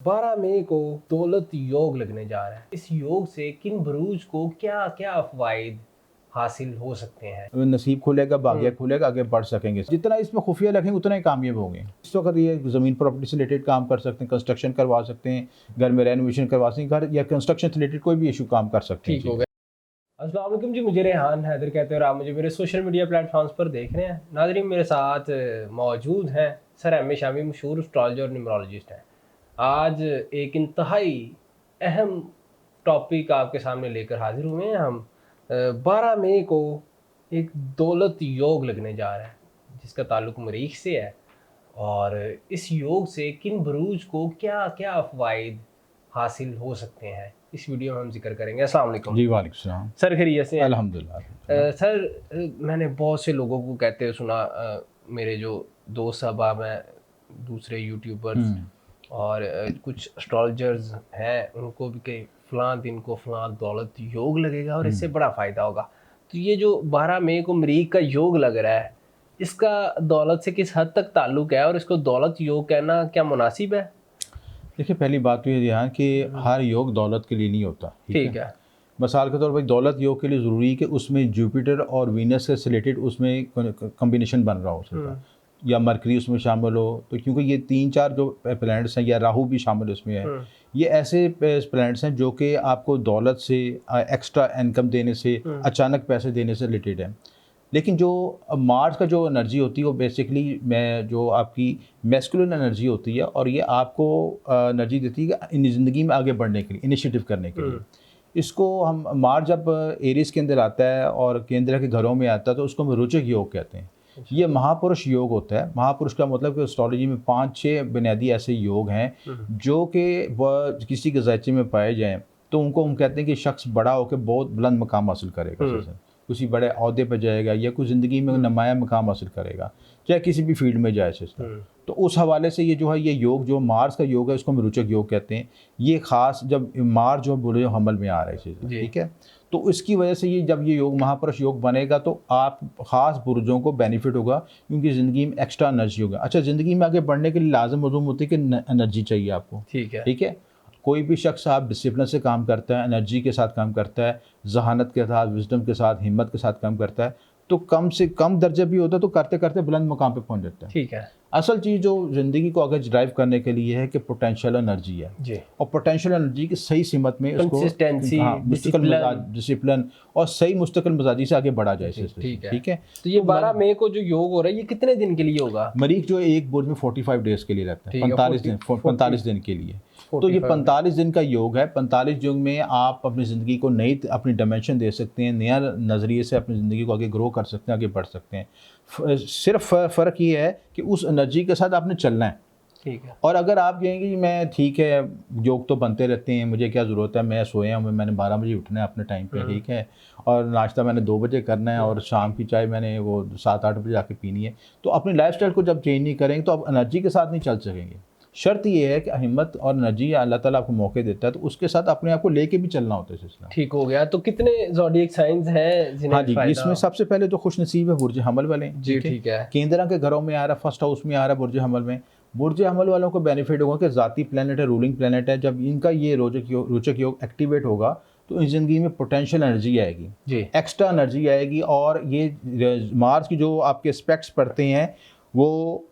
12 मई को दौलत योग लगने जा रहा है। इस योग से किन बुरूज को क्या क्या फ़वाइद हासिल हो सकते हैं? नसीब खुलेगा, बागिया खुलेगा, आगे बढ़ सकेंगे। जितना इसमें खुफिया रखेंगे उतना ही कामयाब होंगे। इस वक्त ये ज़मीन प्रॉपर्टी से रिलेटेड काम कर सकते हैं, कंस्ट्रक्शन करवा सकते हैं, घर में रेनोवेशन करवा सकते हैं, घर या कंस्ट्रक्शन से रिलेटेड कोई भी इशू काम कर सकते हैं। ठीक हो गया। अस्सलाम वालेकुम जी, मुझे रेहान हैदर कहते हैं और आप मुझे मेरे सोशल मीडिया प्लेटफॉर्म्स पर देख रहे हैं। नाज़रीन, मेरे साथ मौजूद हैं सर एम ए शामी, मशहूर एस्ट्रोलॉजर और न्यूमरोलॉजिस्ट हैं। आज एक इंतहाई अहम टॉपिक आपके सामने लेकर हाजिर हुए हैं हम। 12 मई को एक दौलत योग लगने जा रहा है जिसका ताल्लुक मरीख से है, और इस योग से किन बुरूज को क्या क्या फ़वाइद हासिल हो सकते हैं इस वीडियो में हम जिक्र करेंगे। अस्सलाम वालेकुम जी, वालेकुम सलाम। सर, खैरियत से हैं? अल्हम्दुलिल्लाह। सर, मैंने बहुत से लोगों को कहते हुए सुना, मेरे जो दोस्त साहब हैं, दूसरे यूट्यूबर्स और कुछ एस्ट्रोलॉजर्स हैं, उनको भी कई फ़लाँ दिन को फ़लाँ दौलत योग लगेगा और इससे बड़ा फ़ायदा होगा। तो ये जो 12 मई को मरीख का योग लग रहा है, इसका दौलत से किस हद तक ताल्लुक़ है और इसको दौलत योग कहना क्या मुनासिब है? देखिए, पहली बात तो ये ध्यान कि हर योग दौलत के लिए नहीं होता। ठीक है। मिसाल के तौर पर दौलत योग के लिए ज़रूरी है कि उसमें जुपिटर और वीनस से रिलेटेड उसमें कॉम्बिनेशन बन रहा हो उसका, या मरकरी उसमें शामिल हो। तो क्योंकि ये 3-4 जो प्लैनेट्स हैं, या राहु भी शामिल उसमें है, ये ऐसे प्लैनेट्स हैं जो कि आपको दौलत से, एक्स्ट्रा इनकम देने से, अचानक पैसे देने से रिलेटेड है। लेकिन जो मार्स का जो एनर्जी होती है वो बेसिकली जो आपकी मैस्कुलिन एनर्जी होती है, और ये आपको एनर्जी देती है इन ज़िंदगी में आगे बढ़ने के लिए, इनिशिएटिव करने के लिए। इसको हम मार्स जब एरीज के अंदर आता है और केंद्र के घरों में आता है तो उसको हम रोचक योग कहते हैं। ये महापुरुष योग होता है। महापुरुष का मतलब कि एस्ट्रोलॉजी में 5-6 बुनियादी ऐसे योग हैं जो कि वह किसी के ज़ायचे में पाए जाएँ तो उनको हम कहते हैं कि शख्स बड़ा होकर बहुत बुलंद मकाम हासिल करेगा, किसी बड़े अहदे पर जाएगा या कुछ ज़िंदगी में नुमाया मकाम हासिल करेगा, चाहे किसी भी फील्ड में जाए सिस्टम। तो उस हवाले से ये जो है, ये योग जो मार्स का योग है उसको हम रोचक योग कहते हैं। ये ख़ास जब मार्स जो बुरे हमल में आ रहा है चीज़, ठीक है, तो इसकी वजह से ये जब ये योग महापुरुष योग बनेगा तो आप ख़ास बुर्जों को बेनिफिट होगा, क्योंकि ज़िंदगी में एक्स्ट्रा एनर्जी होगा। अच्छा, ज़िंदगी में आगे बढ़ने के लिए लाज़िम मज़ूम होती है कि एनर्जी चाहिए आपको। ठीक है। कोई भी शख्स आप डिसिप्लिन से काम करता है, एनर्जी के साथ काम करता है, जहानत के साथ, विजडम के साथ, हिम्मत के साथ काम करता है, तो कम से कम दर्जे भी होता है तो करते करते बुलंद मुकाम पे पहुंच जाता है। ठीक है। असल चीज़ जो ज़िंदगी को आगे ड्राइव करने के लिए है कि पोटेंशियल एनर्जी है जी। और पोटेंशियल एनर्जी की सही सीमत में उसको डिसिप्लिन और सही मुस्तकिल मिजाजी से आगे बढ़ा जाए। ठीक है। तो ये 12 मई को जो योग हो रहा है ये कितने दिन के लिए होगा? मरीख जो एक बुर्ज में 45 डेज के लिए रहता है, 45 दिन के लिए। तो ये 45 दिन का योग है। 45 योग में आप अपनी ज़िंदगी को नई अपनी डायमेंशन दे सकते हैं, नया नज़रिए से अपनी ज़िंदगी को आगे ग्रो कर सकते हैं, आगे बढ़ सकते हैं। सिर्फ फ़र्क ये है कि उस एनर्जी के साथ आपने चलना है। ठीक है। और अगर आप कहेंगे कि मैं ठीक है, योग तो बनते रहते हैं, मुझे क्या ज़रूरत है, मैं सोया हूँ, मैंने 12 बजे उठना है अपने टाइम पे, ठीक है, और नाश्ता मैंने 2 बजे करना है और शाम की चाय मैंने वो 7-8 बजे आके पीनी है, तो अपनी लाइफस्टाइल को जब चेंज नहीं करेंगे तो आप एनर्जी के साथ नहीं चल सकेंगे। शर्त ये है कि हिम्मत और एनर्जी अल्लाह ताला आपको मौके देता है, तो उसके साथ अपने आप को लेके भी चलना होता है सिलसिला। ठीक हो गया। तो कितने ज़ोडिएक साइंस हैं जिन्हें हाँ जी, इसमें सबसे पहले तो खुश नसीब है बुर्ज हमल वाले जी। ठीक है। केंद्र के घरों में आ रहा है, फर्स्ट हाउस में आ रहा है बुर्ज हमल में। बुर्ज हमल वालों को बेनिफिट होगा कि ज़ाती प्लैनेट है, रूलिंग प्लैनेट है। जब इनका ये रोचक योग एक्टिवेट होगा तो इस ज़िंदगी में पोटेंशियल एनर्जी आएगी जी, एक्स्ट्रा एनर्जी आएगी। और ये मार्स की जो आपके एस्पेक्ट्स पढ़ते हैं वो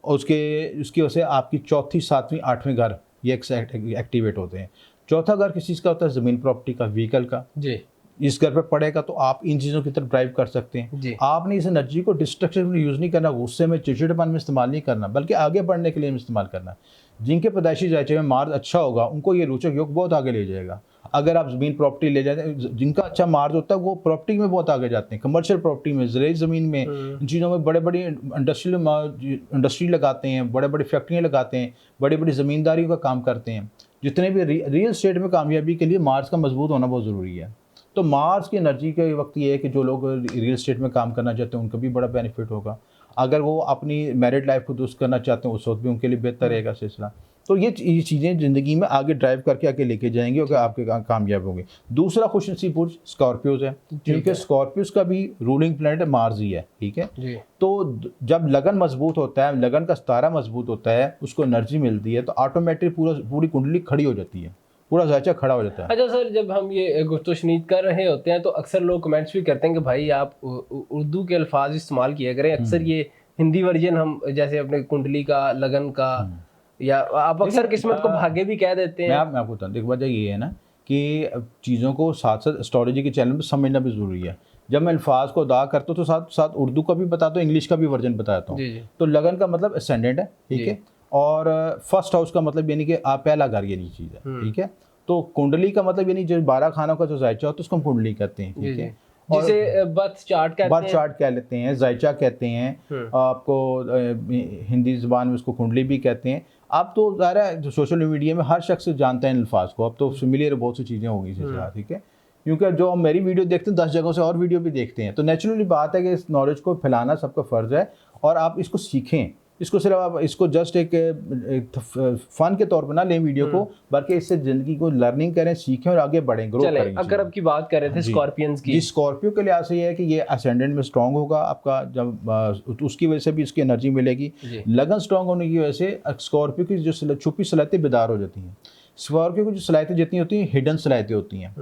उसकी वजह से आपकी 4th, 7वीं, 8वें घर ये एक्टिवेट होते हैं। चौथा घर किस चीज़ का होता है? ज़मीन प्रॉपर्टी का, व्हीकल का जी। इस घर पे पड़ेगा तो आप इन चीज़ों की तरफ ड्राइव कर सकते हैं जी। आपने इस एनर्जी को डिस्ट्रक्शन में यूज़ नहीं करना, गुस्से में, चिड़चिड़पन में इस्तेमाल नहीं करना, बल्कि आगे बढ़ने के लिए इस्तेमाल करना। जिनके पैदाइशी जायचे में मार्स अच्छा होगा उनको ये रोचक योग बहुत आगे ले जाएगा। अगर आप ज़मीन प्रॉपर्टी ले जाते हैं, जिनका अच्छा मार्स होता है वो प्रॉपर्टी में बहुत आगे जाते हैं, कमर्शियल प्रॉपर्टी में, ज़राई ज़मीन में, इन चीज़ों में बड़े बड़ी इंडस्ट्री लगाते हैं, बड़े बड़ी फैक्ट्रियाँ लगाते हैं, बड़ी बड़ी ज़मींदारी का काम करते हैं। जितने भी रियल स्टेट में कामयाबी के लिए मार्स का मजबूत होना बहुत ज़रूरी है। तो मार्स की एनर्जी के वक्त ये है कि जो लोग रियल स्टेट में काम करना चाहते हैं उनको भी बड़ा बेनिफिट होगा। अगर वो अपनी मैरिड लाइफ को दुरुस्त करना चाहते हैं उस वक्त भी उनके लिए बेहतर रहेगा सिलसिला। तो ये चीज़ें ज़िंदगी में आगे ड्राइव करके आके लेके जाएंगे और आपके कामयाब होंगे। दूसरा खुशनसीब बुर्ज स्कॉर्पियोज है, क्योंकि स्कॉर्पियोज का भी रूलिंग प्लैनेट मार्स ही है, ठीक है जी। तो जब लगन मजबूत होता है, लगन का सितारा मजबूत होता है, उसको एनर्जी मिलती है, तो ऑटोमेटिक पूरी कुंडली खड़ी हो जाती है, पूरा ज़ायचा खड़ा हो जाता है। अच्छा सर, जब हम ये गुफ्तगू कर रहे होते हैं तो अक्सर लोग कमेंट्स भी करते हैं कि भाई आप उर्दू के अल्फाज इस्तेमाल किया करें। अक्सर ये हिंदी वर्जन हम जैसे अपने कुंडली का, लगन का, या आप अक्सर किस्मत को भाग्य भी कह देते हैं। मैं आपको बताऊँ, देखो वजह ये है ना कि चीज़ों को साथ साथ एस्ट्रोलॉजी के चैनल पर समझना भी ज़रूरी है। जब मैं अल्फाज को अदा करता हूँ तो साथ साथ उर्दू का भी बताता हूँ, इंग्लिश का भी वर्जन बताता हूँ। तो लगन का मतलब असेंडेंट है, ठीक है, और फर्स्ट हाउस का मतलब यानी कि आप पहला घर यानी चीज़ है, ठीक है। तो कुंडली का मतलब यानी जो 12 खानों का जो जायचा होता है उसको हम कुंडली कहते हैं, ठीक है, जिसे बर्थ चार्ट कह लेते हैं, जायचा कहते हैं, आपको हिंदी ज़ुबान में उसको कुंडली भी कहते हैं। आप तो ज़ाहिर है जो सोशल मीडिया में हर शख्स जानता है इन अल्फाज को, अब तो फेमिलियर बहुत सी चीज़ें होंगी इसके साथ, ठीक है, क्योंकि जो हम मेरी वीडियो देखते हैं 10 जगहों से और वीडियो भी देखते हैं, तो नेचुरली बात है कि इस नॉलेज को फैलाना सबका फ़र्ज़ है और आप इसको सीखें। इसको सिर्फ आप इसको जस्ट एक फन के तौर पर ना लें वीडियो को, बल्कि इससे ज़िंदगी को लर्निंग करें, सीखें और आगे बढ़ें, ग्रो करें। अगर आपकी बात कर रहे थे स्कॉर्पियंस की, स्कॉर्पियो के लिहाज से ये है कि ये असेंडेंट में स्ट्रॉन्ग होगा आपका, जब उसकी वजह से भी इसकी एनर्जी मिलेगी। लगन स्ट्रॉन्ग होने की वजह से स्कॉर्पियो की जो छुपी सलाहियतें बेदार हो जाती हैं। स्कॉर्पियो की जो सलाहियतें जितनी होती हैं हिडन सलाहियतें होती हैं।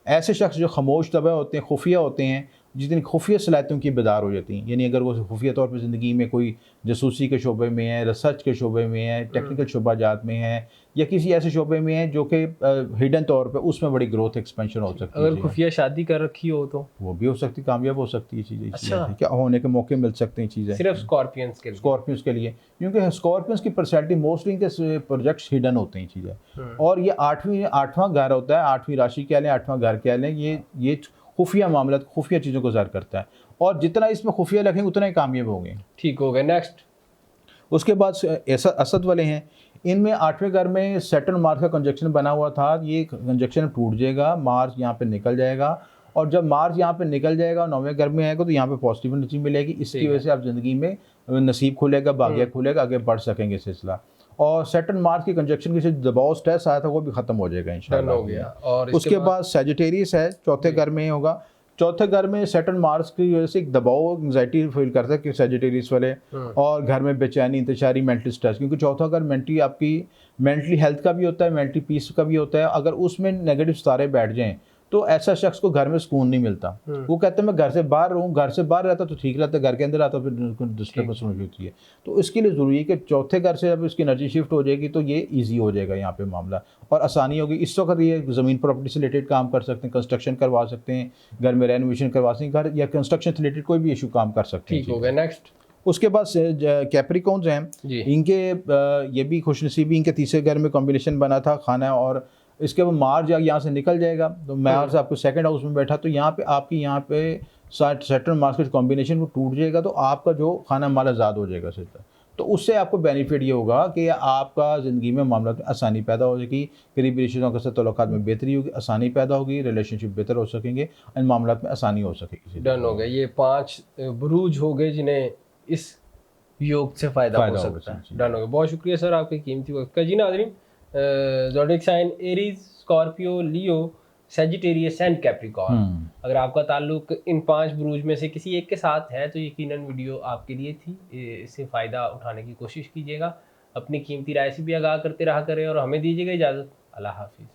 ऐसे शख्स जो खामोश तबे होते हैं, खुफिया होते हैं, जितनी खुफिया सलाहियतों की बेदार हो जाती हैं, यानी अगर वो खुफिया तौर पर ज़िंदगी में कोई जासूसी के शोबे में है, रिसर्च के शोबे में है, टेक्निकल शोबाजात में है, या किसी ऐसे शोबे में है जो कि हिडन तौर पे उसमें बड़ी ग्रोथ एक्सपेंशन हो सकती है। अगर खुफिया शादी कर रखी हो तो वो भी हो सकती, कामयाब हो सकती है चीज़ें। अच्छा, क्या होने के मौके मिल सकते हैं चीज़ें सिर्फ स्कॉर्पियंस के लिए, क्योंकि स्कॉर्पियंस की पर्सनैलिटी मोस्टली इनके प्रोजेक्ट्स हिडन होते हैं चीज़ें। और ये आठवां घर होता है, 8वीं राशि कह लें, 8वां घर कह लें, ये खुफिया मामला, खुफिया चीज़ों को ज़ाहिर करता है, और जितना इसमें खुफिया रखेंगे उतना ही कामयाब होंगे। ठीक हो गए। नेक्स्ट, उसके बाद ऐसा असद वाले हैं, इनमें 8वें घर में सैटर्न मार्स का कंजक्शन बना हुआ था, ये कंजक्शन टूट जाएगा, मार्स यहाँ पे निकल जाएगा, और जब मार्स यहाँ पे निकल जाएगा और 9वें घर में आएगा तो यहाँ पे पॉजिटिव एनर्जी मिलेगी। इसकी वजह से आप ज़िंदगी में नसीब खुलेगा, भाग्य खुलेगा, आगे बढ़ सकेंगे सिलसिला। और सैटर्न मार्स की कंजक्शन की दबाव स्ट्रेस आया था वो भी खत्म हो जाएगा इंशाल्लाह। हो गया। और उसके बाद सैजिटेरियस है, चौथे घर में होगा। चौथे घर में सैटर्न मार्स की वजह से एक दबाव, एंग्जाइटी फील करता है कि सैजिटेरियस वाले, और घर में बेचैनी, इंतशारी, मेंटल स्ट्रेस, क्योंकि चौथा घर मेंटली आपकी मेंटली हेल्थ का भी होता है, मेंटली पीस का भी होता है। अगर उसमें नेगेटिव सितारे बैठ जाएं तो ऐसा शख्स को घर में सुकून नहीं मिलता। वो कहते हैं मैं घर से बाहर रहूँ, घर से बाहर रहता तो ठीक रहता, घर के अंदर आता फिर डिस्टर्बेंस होती है। तो इसके लिए ज़रूरी है कि चौथे घर से जब इसकी एनर्जी शिफ्ट हो जाएगी तो ये ईजी हो जाएगा यहाँ पे मामला, और आसानी होगी। इस वक्त ये ज़मीन प्रॉपर्टी से रिलेटेड काम कर सकते हैं, कंस्ट्रक्शन करवा सकते हैं, घर में रेनोवेशन करवा सकते हैं, घर या कंस्ट्रक्शन से रिलेटेड कोई भी इशू काम कर सकते हैं। ठीक हो गया। नेक्स्ट, उसके बाद कैप्रिकॉन्स हैं, इनके ये भी खुशनसीबी, इनके तीसरे घर में कॉम्बिनेशन बना था खाना, और इसके बाद मार्च यहाँ से निकल जाएगा, तो मार्च आपको सेकंड हाउस में बैठा, तो यहाँ पे आपकी यहाँ पे सैटर्न मार्स के कॉम्बिनेशन को टूट जाएगा, तो आपका जो खाना माल आज़ाद हो जाएगा सिलसिला। तो उससे आपको बेनिफिट ये होगा कि आपका ज़िंदगी में मामला में आसानी पैदा हो जाएगी, करीबी रिश्तेदारों के साथ तल्लुकात में बेहतरी होगी, आसानी पैदा होगी, रिलेशनशिप बेहतर हो सकेंगे, इन मामला में आसानी हो सकेगी। डन हो गया। ये 5 बुरूज हो गए जिन्हें इस योग से फ़ायदा हो सकता है। डन हो गया। बहुत शुक्रिया सर आपके कीमती वक्त का। जी नाज़रीन, zodiac sign Aries, Scorpio, Leo, Sagittarius and Capricorn, अगर आपका ताल्लुक इन 5 बुरूज में से किसी एक के साथ है तो यकीनन वीडियो आपके लिए थी। इससे फ़ायदा उठाने की कोशिश कीजिएगा, अपनी कीमती राय से भी आगाह करते रहा करें, और हमें दीजिएगा इजाज़त। अल्लाह हाफिज़।